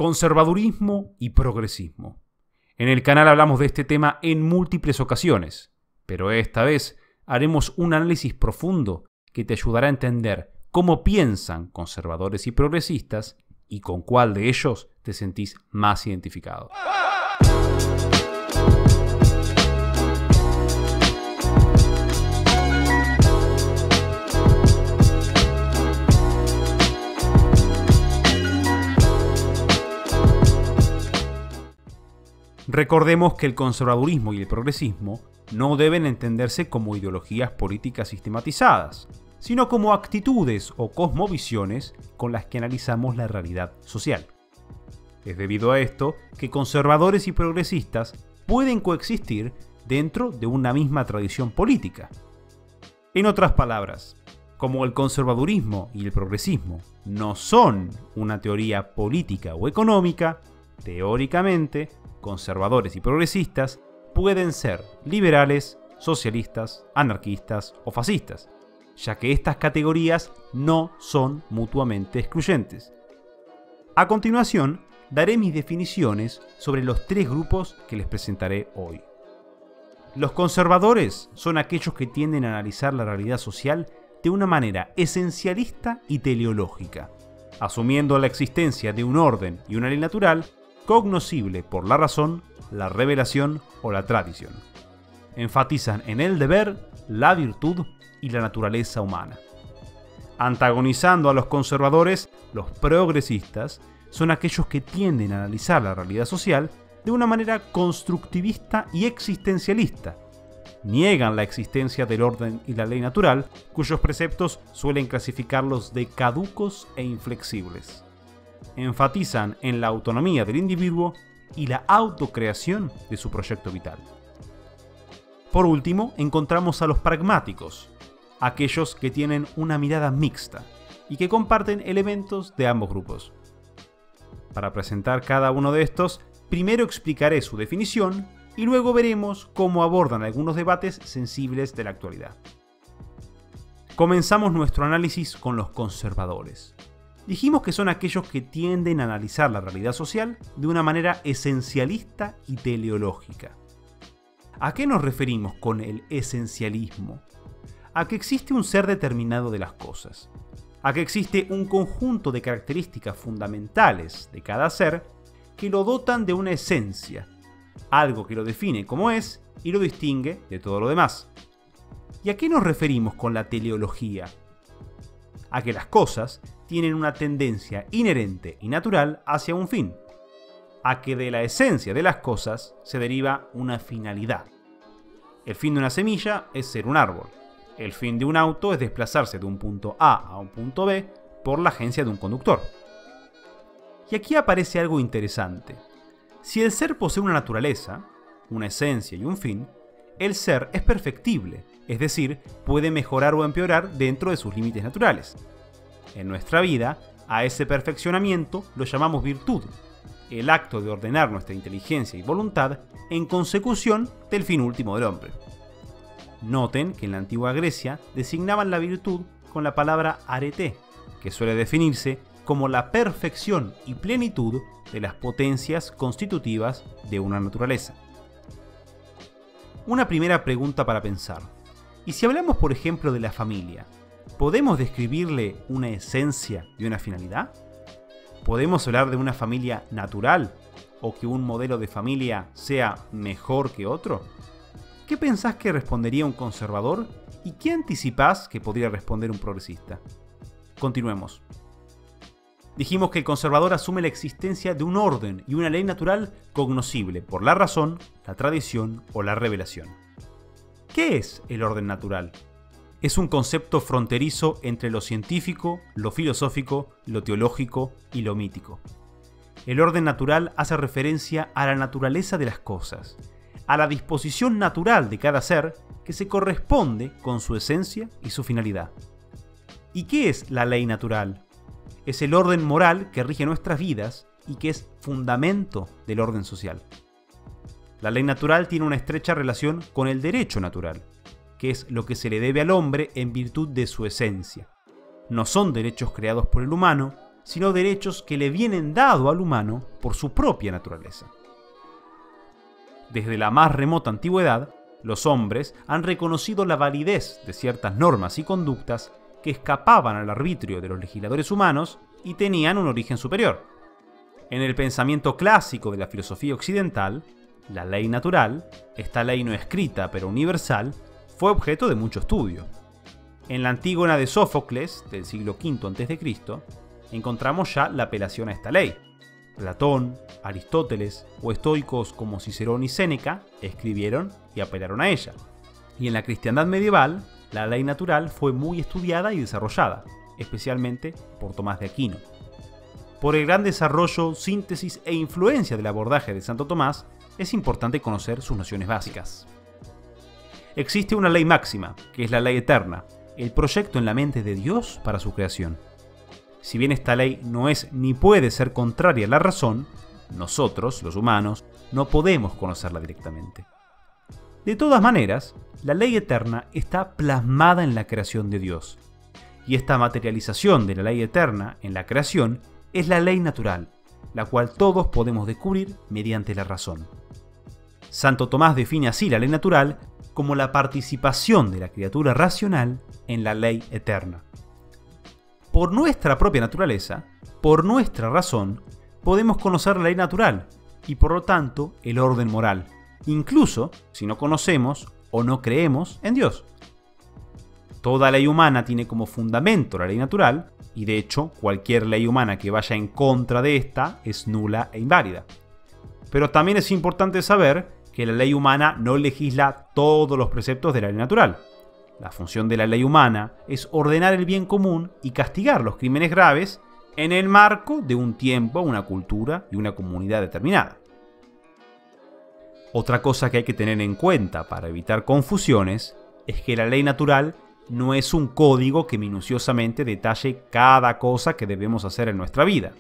Conservadurismo y progresismo. En el canal hablamos de este tema en múltiples ocasiones, pero esta vez haremos un análisis profundo que te ayudará a entender cómo piensan conservadores y progresistas y con cuál de ellos te sentís más identificado. Recordemos que el conservadurismo y el progresismo no deben entenderse como ideologías políticas sistematizadas, sino como actitudes o cosmovisiones con las que analizamos la realidad social. Es debido a esto que conservadores y progresistas pueden coexistir dentro de una misma tradición política. En otras palabras, como el conservadurismo y el progresismo no son una teoría política o económica, teóricamente, conservadores y progresistas pueden ser liberales, socialistas, anarquistas o fascistas, ya que estas categorías no son mutuamente excluyentes. A continuación, daré mis definiciones sobre los tres grupos que les presentaré hoy. Los conservadores son aquellos que tienden a analizar la realidad social de una manera esencialista y teleológica, asumiendo la existencia de un orden y una ley natural cognoscible por la razón, la revelación o la tradición. Enfatizan en el deber, la virtud y la naturaleza humana. Antagonizando a los conservadores, los progresistas son aquellos que tienden a analizar la realidad social de una manera constructivista y existencialista. Niegan la existencia del orden y la ley natural, cuyos preceptos suelen clasificarlos de caducos e inflexibles. Enfatizan en la autonomía del individuo y la autocreación de su proyecto vital. Por último, encontramos a los pragmáticos, aquellos que tienen una mirada mixta y que comparten elementos de ambos grupos. Para presentar cada uno de estos, primero explicaré su definición y luego veremos cómo abordan algunos debates sensibles de la actualidad. Comenzamos nuestro análisis con los conservadores. Dijimos que son aquellos que tienden a analizar la realidad social de una manera esencialista y teleológica. ¿A qué nos referimos con el esencialismo? A que existe un ser determinado de las cosas. A que existe un conjunto de características fundamentales de cada ser que lo dotan de una esencia, algo que lo define como es y lo distingue de todo lo demás. ¿Y a qué nos referimos con la teleología? A que las cosas tienen una tendencia inherente y natural hacia un fin. A que de la esencia de las cosas se deriva una finalidad. El fin de una semilla es ser un árbol. El fin de un auto es desplazarse de un punto A a un punto B por la agencia de un conductor. Y aquí aparece algo interesante. Si el ser posee una naturaleza, una esencia y un fin, el ser es perfectible, es decir, puede mejorar o empeorar dentro de sus límites naturales. En nuestra vida, a ese perfeccionamiento lo llamamos virtud, el acto de ordenar nuestra inteligencia y voluntad en consecución del fin último del hombre. Noten que en la antigua Grecia designaban la virtud con la palabra arete, que suele definirse como la perfección y plenitud de las potencias constitutivas de una naturaleza. Una primera pregunta para pensar. ¿Y si hablamos, por ejemplo, de la familia? ¿Podemos describirle una esencia y una finalidad? ¿Podemos hablar de una familia natural o que un modelo de familia sea mejor que otro? ¿Qué pensás que respondería un conservador y qué anticipás que podría responder un progresista? Continuemos. Dijimos que el conservador asume la existencia de un orden y una ley natural cognoscible por la razón, la tradición o la revelación. ¿Qué es el orden natural? Es un concepto fronterizo entre lo científico, lo filosófico, lo teológico y lo mítico. El orden natural hace referencia a la naturaleza de las cosas, a la disposición natural de cada ser que se corresponde con su esencia y su finalidad. ¿Y qué es la ley natural? Es el orden moral que rige nuestras vidas y que es fundamento del orden social. La ley natural tiene una estrecha relación con el derecho natural, que es lo que se le debe al hombre en virtud de su esencia. No son derechos creados por el humano, sino derechos que le vienen dados al humano por su propia naturaleza. Desde la más remota antigüedad, los hombres han reconocido la validez de ciertas normas y conductas que escapaban al arbitrio de los legisladores humanos y tenían un origen superior. En el pensamiento clásico de la filosofía occidental, la ley natural, esta ley no escrita pero universal, fue objeto de mucho estudio. En la Antígona de Sófocles, del siglo V a.C., encontramos ya la apelación a esta ley. Platón, Aristóteles o estoicos como Cicerón y Séneca escribieron y apelaron a ella. Y en la cristiandad medieval, la ley natural fue muy estudiada y desarrollada, especialmente por Tomás de Aquino. Por el gran desarrollo, síntesis e influencia del abordaje de Santo Tomás, es importante conocer sus nociones básicas. Existe una ley máxima, que es la ley eterna, el proyecto en la mente de Dios para su creación. Si bien esta ley no es ni puede ser contraria a la razón, nosotros, los humanos, no podemos conocerla directamente. De todas maneras, la ley eterna está plasmada en la creación de Dios, y esta materialización de la ley eterna en la creación es la ley natural, la cual todos podemos descubrir mediante la razón. Santo Tomás define así la ley natural como la participación de la criatura racional en la ley eterna. Por nuestra propia naturaleza, por nuestra razón, podemos conocer la ley natural y por lo tanto el orden moral, incluso si no conocemos o no creemos en Dios. Toda ley humana tiene como fundamento la ley natural, y de hecho cualquier ley humana que vaya en contra de esta es nula e inválida. Pero también es importante saber que la ley humana no legisla todos los preceptos de la ley natural. La función de la ley humana es ordenar el bien común y castigar los crímenes graves en el marco de un tiempo, una cultura y una comunidad determinada. Otra cosa que hay que tener en cuenta para evitar confusiones es que la ley natural no es un código que minuciosamente detalle cada cosa que debemos hacer en nuestra vida.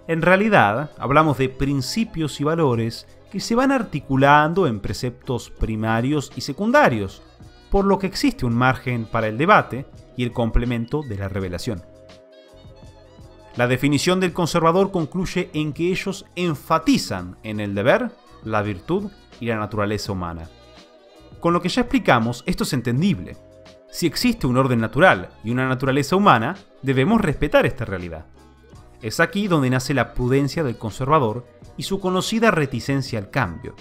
En realidad, hablamos de principios y valores que se van articulando en preceptos primarios y secundarios, por lo que existe un margen para el debate y el complemento de la revelación. La definición del conservador concluye en que ellos enfatizan en el deber, la virtud y la naturaleza humana. Con lo que ya explicamos, esto es entendible. Si existe un orden natural y una naturaleza humana, debemos respetar esta realidad. Es aquí donde nace la prudencia del conservador y su conocida reticencia al cambio.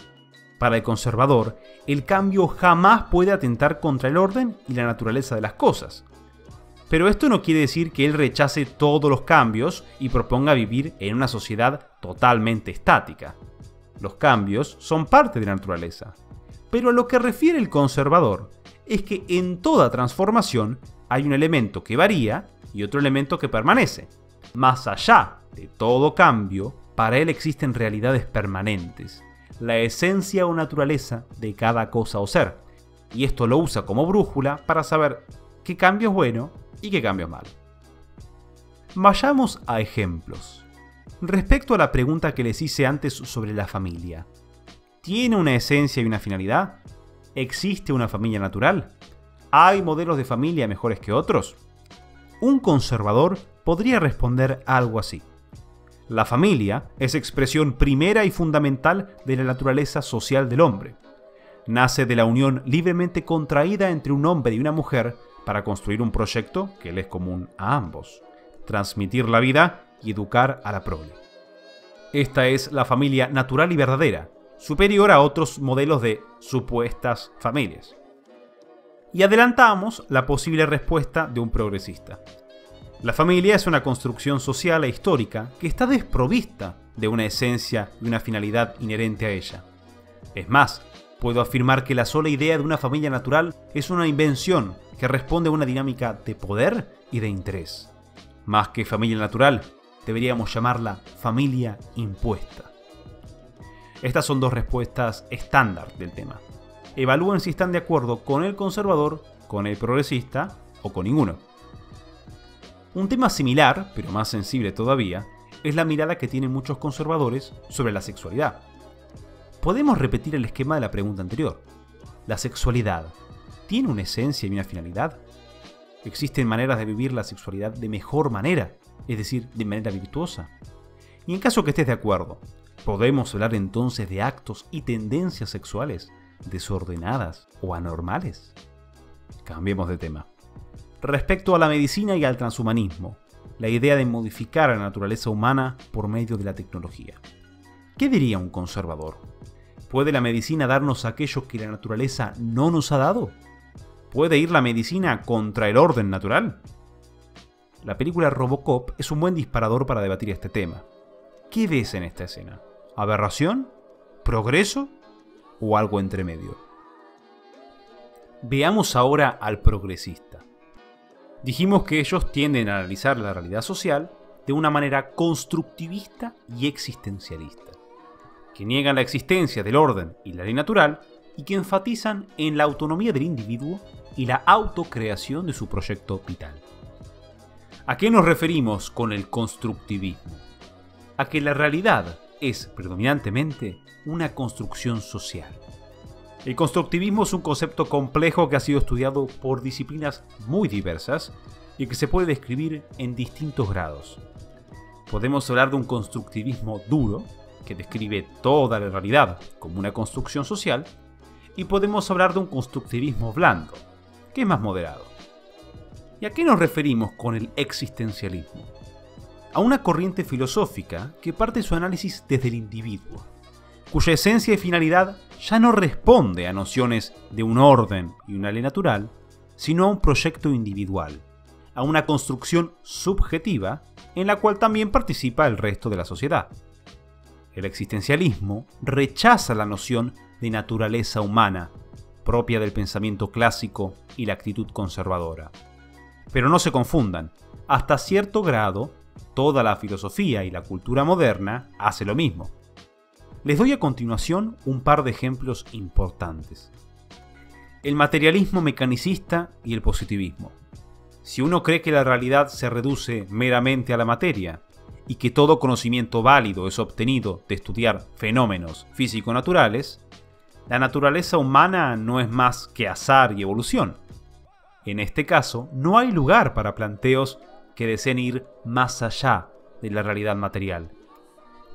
Para el conservador, el cambio jamás puede atentar contra el orden y la naturaleza de las cosas. Pero esto no quiere decir que él rechace todos los cambios y proponga vivir en una sociedad totalmente estática. Los cambios son parte de la naturaleza. Pero a lo que refiere el conservador es que en toda transformación hay un elemento que varía y otro elemento que permanece. Más allá de todo cambio, para él existen realidades permanentes, la esencia o naturaleza de cada cosa o ser, y esto lo usa como brújula para saber qué cambio es bueno y qué cambio es malo. Vayamos a ejemplos. Respecto a la pregunta que les hice antes sobre la familia, ¿tiene una esencia y una finalidad? ¿Existe una familia natural? ¿Hay modelos de familia mejores que otros? Un conservador podría responder algo así. La familia es expresión primera y fundamental de la naturaleza social del hombre. Nace de la unión libremente contraída entre un hombre y una mujer para construir un proyecto que le es común a ambos: transmitir la vida y educar a la prole. Esta es la familia natural y verdadera, superior a otros modelos de supuestas familias. Y adelantamos la posible respuesta de un progresista. La familia es una construcción social e histórica que está desprovista de una esencia y una finalidad inherente a ella. Es más, puedo afirmar que la sola idea de una familia natural es una invención que responde a una dinámica de poder y de interés. Más que familia natural, deberíamos llamarla familia impuesta. Estas son dos respuestas estándar del tema. Evalúen si están de acuerdo con el conservador, con el progresista o con ninguno. Un tema similar, pero más sensible todavía, es la mirada que tienen muchos conservadores sobre la sexualidad. Podemos repetir el esquema de la pregunta anterior. ¿La sexualidad tiene una esencia y una finalidad? ¿Existen maneras de vivir la sexualidad de mejor manera? es decir, de manera virtuosa. Y en caso que estés de acuerdo, ¿podemos hablar entonces de actos y tendencias sexuales desordenadas o anormales? Cambiemos de tema. Respecto a la medicina y al transhumanismo, la idea de modificar a la naturaleza humana por medio de la tecnología. ¿Qué diría un conservador? ¿Puede la medicina darnos aquello que la naturaleza no nos ha dado? ¿Puede ir la medicina contra el orden natural? La película Robocop es un buen disparador para debatir este tema. ¿Qué ves en esta escena? ¿Aberración? ¿Progreso? ¿O algo entre medio? Veamos ahora al progresista. Dijimos que ellos tienden a analizar la realidad social de una manera constructivista y existencialista, que niegan la existencia del orden y la ley natural y que enfatizan en la autonomía del individuo y la autocreación de su proyecto vital. ¿A qué nos referimos con el constructivismo? A que la realidad es predominantemente una construcción social. El constructivismo es un concepto complejo que ha sido estudiado por disciplinas muy diversas y que se puede describir en distintos grados. Podemos hablar de un constructivismo duro, que describe toda la realidad como una construcción social, y podemos hablar de un constructivismo blando, que es más moderado. ¿Y a qué nos referimos con el existencialismo? A una corriente filosófica que parte su análisis desde el individuo, cuya esencia y finalidad ya no responde a nociones de un orden y una ley natural, sino a un proyecto individual, a una construcción subjetiva en la cual también participa el resto de la sociedad. El existencialismo rechaza la noción de naturaleza humana, propia del pensamiento clásico y la actitud conservadora. Pero no se confundan, hasta cierto grado, toda la filosofía y la cultura moderna hace lo mismo. Les doy a continuación un par de ejemplos importantes. El materialismo mecanicista y el positivismo. Si uno cree que la realidad se reduce meramente a la materia y que todo conocimiento válido es obtenido de estudiar fenómenos físico-naturales, la naturaleza humana no es más que azar y evolución. En este caso, no hay lugar para planteos que deseen ir más allá de la realidad material.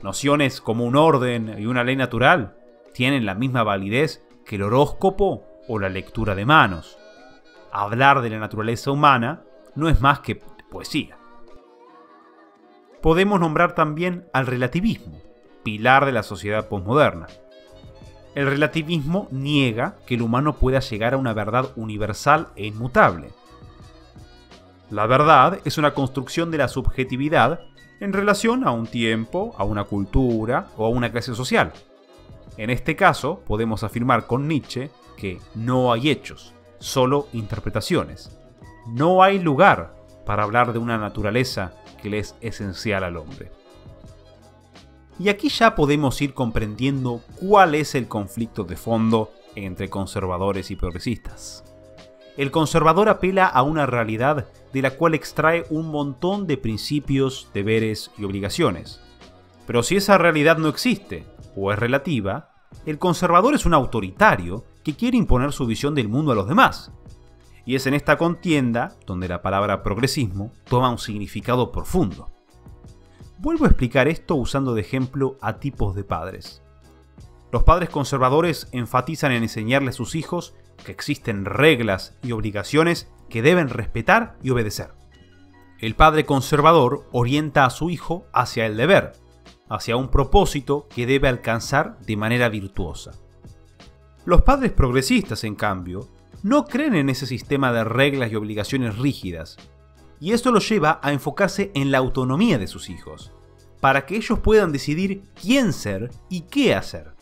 Nociones como un orden y una ley natural tienen la misma validez que el horóscopo o la lectura de manos. Hablar de la naturaleza humana no es más que poesía. Podemos nombrar también al relativismo, pilar de la sociedad posmoderna. El relativismo niega que el humano pueda llegar a una verdad universal e inmutable. La verdad es una construcción de la subjetividad en relación a un tiempo, a una cultura o a una clase social. En este caso, podemos afirmar con Nietzsche que no hay hechos, solo interpretaciones. No hay lugar para hablar de una naturaleza que le es esencial al hombre. Y aquí ya podemos ir comprendiendo cuál es el conflicto de fondo entre conservadores y progresistas. El conservador apela a una realidad de la cual extrae un montón de principios, deberes y obligaciones. Pero si esa realidad no existe o es relativa, el conservador es un autoritario que quiere imponer su visión del mundo a los demás. Y es en esta contienda donde la palabra progresismo toma un significado profundo. Vuelvo a explicar esto usando de ejemplo a tipos de padres. Los padres conservadores enfatizan en enseñarle a sus hijos que existen reglas y obligaciones que deben respetar y obedecer. El padre conservador orienta a su hijo hacia el deber, hacia un propósito que debe alcanzar de manera virtuosa. Los padres progresistas, en cambio, no creen en ese sistema de reglas y obligaciones rígidas, y esto los lleva a enfocarse en la autonomía de sus hijos, para que ellos puedan decidir quién ser y qué hacer.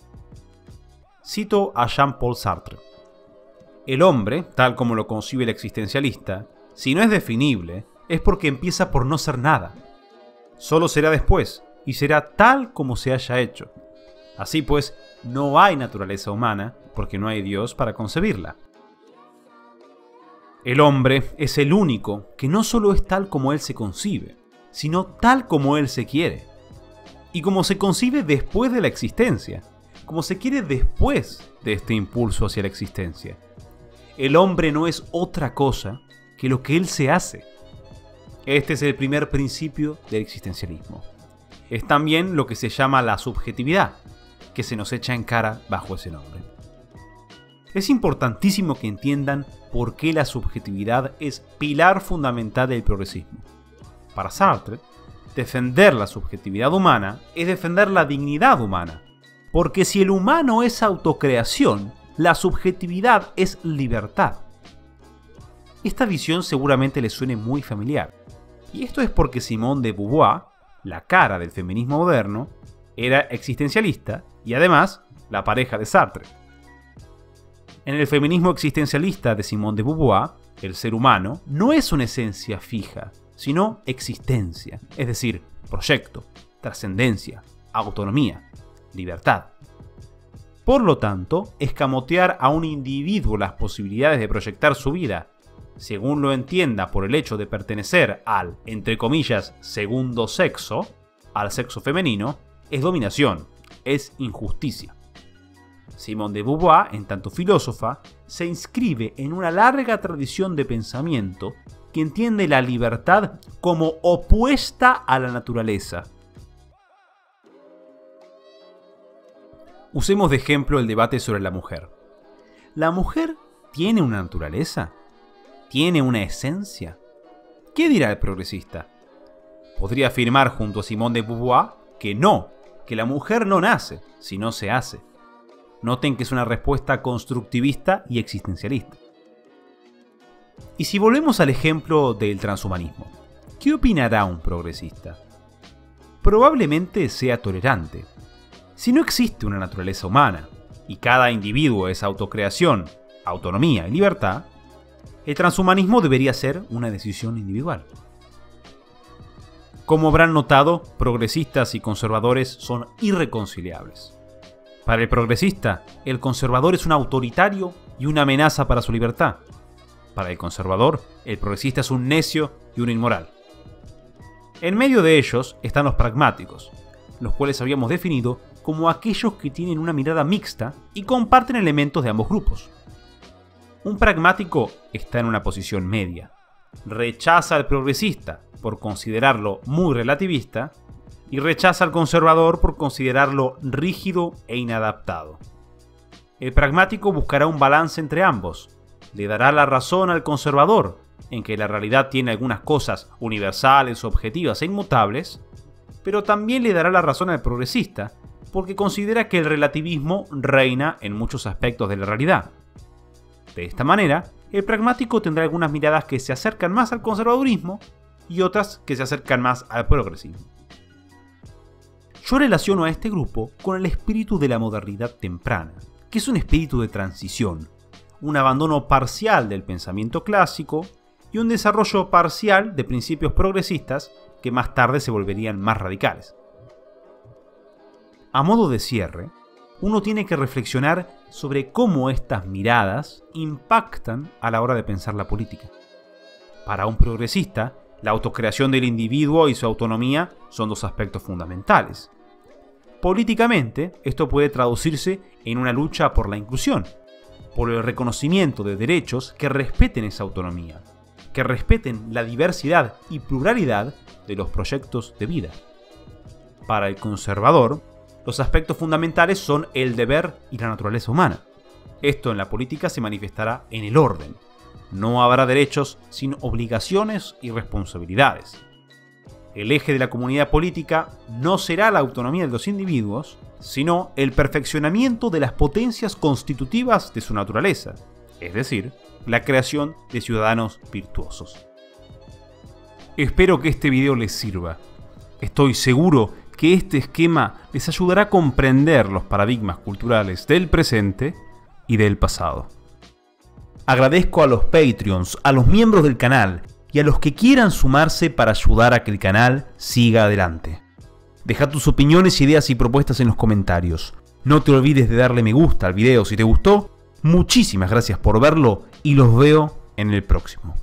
Cito a Jean-Paul Sartre. El hombre, tal como lo concibe el existencialista, si no es definible, es porque empieza por no ser nada. Solo será después, y será tal como se haya hecho. Así pues, no hay naturaleza humana, porque no hay Dios para concebirla. El hombre es el único que no solo es tal como él se concibe, sino tal como él se quiere. Y como se concibe después de la existencia, como se quiere después de este impulso hacia la existencia. El hombre no es otra cosa que lo que él se hace. Este es el primer principio del existencialismo. Es también lo que se llama la subjetividad, que se nos echa en cara bajo ese nombre. Es importantísimo que entiendan por qué la subjetividad es pilar fundamental del progresismo. Para Sartre, defender la subjetividad humana es defender la dignidad humana, porque si el humano es autocreación, la subjetividad es libertad. Esta visión seguramente les suene muy familiar, y esto es porque Simone de Beauvoir, la cara del feminismo moderno, era existencialista y además la pareja de Sartre. En el feminismo existencialista de Simone de Beauvoir, el ser humano no es una esencia fija, sino existencia, es decir, proyecto, trascendencia, autonomía, libertad. Por lo tanto, escamotear a un individuo las posibilidades de proyectar su vida, según lo entienda por el hecho de pertenecer al, entre comillas, segundo sexo, al sexo femenino, es dominación, es injusticia. Simone de Beauvoir, en tanto filósofa, se inscribe en una larga tradición de pensamiento que entiende la libertad como opuesta a la naturaleza. Usemos de ejemplo el debate sobre la mujer. ¿La mujer tiene una naturaleza? ¿Tiene una esencia? ¿Qué dirá el progresista? Podría afirmar junto a Simone de Beauvoir que no, que la mujer no nace, sino se hace. Noten que es una respuesta constructivista y existencialista. Y si volvemos al ejemplo del transhumanismo, ¿qué opinará un progresista? Probablemente sea tolerante. Si no existe una naturaleza humana, y cada individuo es autocreación, autonomía y libertad, el transhumanismo debería ser una decisión individual. Como habrán notado, progresistas y conservadores son irreconciliables. Para el progresista, el conservador es un autoritario y una amenaza para su libertad. Para el conservador, el progresista es un necio y un inmoral. En medio de ellos están los pragmáticos, los cuales habíamos definido como aquellos que tienen una mirada mixta y comparten elementos de ambos grupos. Un pragmático está en una posición media. Rechaza al progresista por considerarlo muy relativista y rechaza al conservador por considerarlo rígido e inadaptado. El pragmático buscará un balance entre ambos. Le dará la razón al conservador en que la realidad tiene algunas cosas universales, objetivas e inmutables, pero también le dará la razón al progresista porque considera que el relativismo reina en muchos aspectos de la realidad. De esta manera, el pragmático tendrá algunas miradas que se acercan más al conservadurismo y otras que se acercan más al progresismo. Yo relaciono a este grupo con el espíritu de la modernidad temprana, que es un espíritu de transición, un abandono parcial del pensamiento clásico y un desarrollo parcial de principios progresistas que más tarde se volverían más radicales. A modo de cierre, uno tiene que reflexionar sobre cómo estas miradas impactan a la hora de pensar la política. Para un progresista, la autocreación del individuo y su autonomía son dos aspectos fundamentales. Políticamente, esto puede traducirse en una lucha por la inclusión, por el reconocimiento de derechos que respeten esa autonomía, que respeten la diversidad y pluralidad de los proyectos de vida. Para el conservador, los aspectos fundamentales son el deber y la naturaleza humana. Esto en la política se manifestará en el orden. No habrá derechos sin obligaciones y responsabilidades. El eje de la comunidad política no será la autonomía de los individuos, sino el perfeccionamiento de las potencias constitutivas de su naturaleza, es decir, la creación de ciudadanos virtuosos. Espero que este video les sirva. Estoy seguro que este esquema les ayudará a comprender los paradigmas culturales del presente y del pasado. Agradezco a los Patreons, a los miembros del canal y a los que quieran sumarse para ayudar a que el canal siga adelante. Deja tus opiniones, ideas y propuestas en los comentarios. No te olvides de darle me gusta al video si te gustó. Muchísimas gracias por verlo y los veo en el próximo.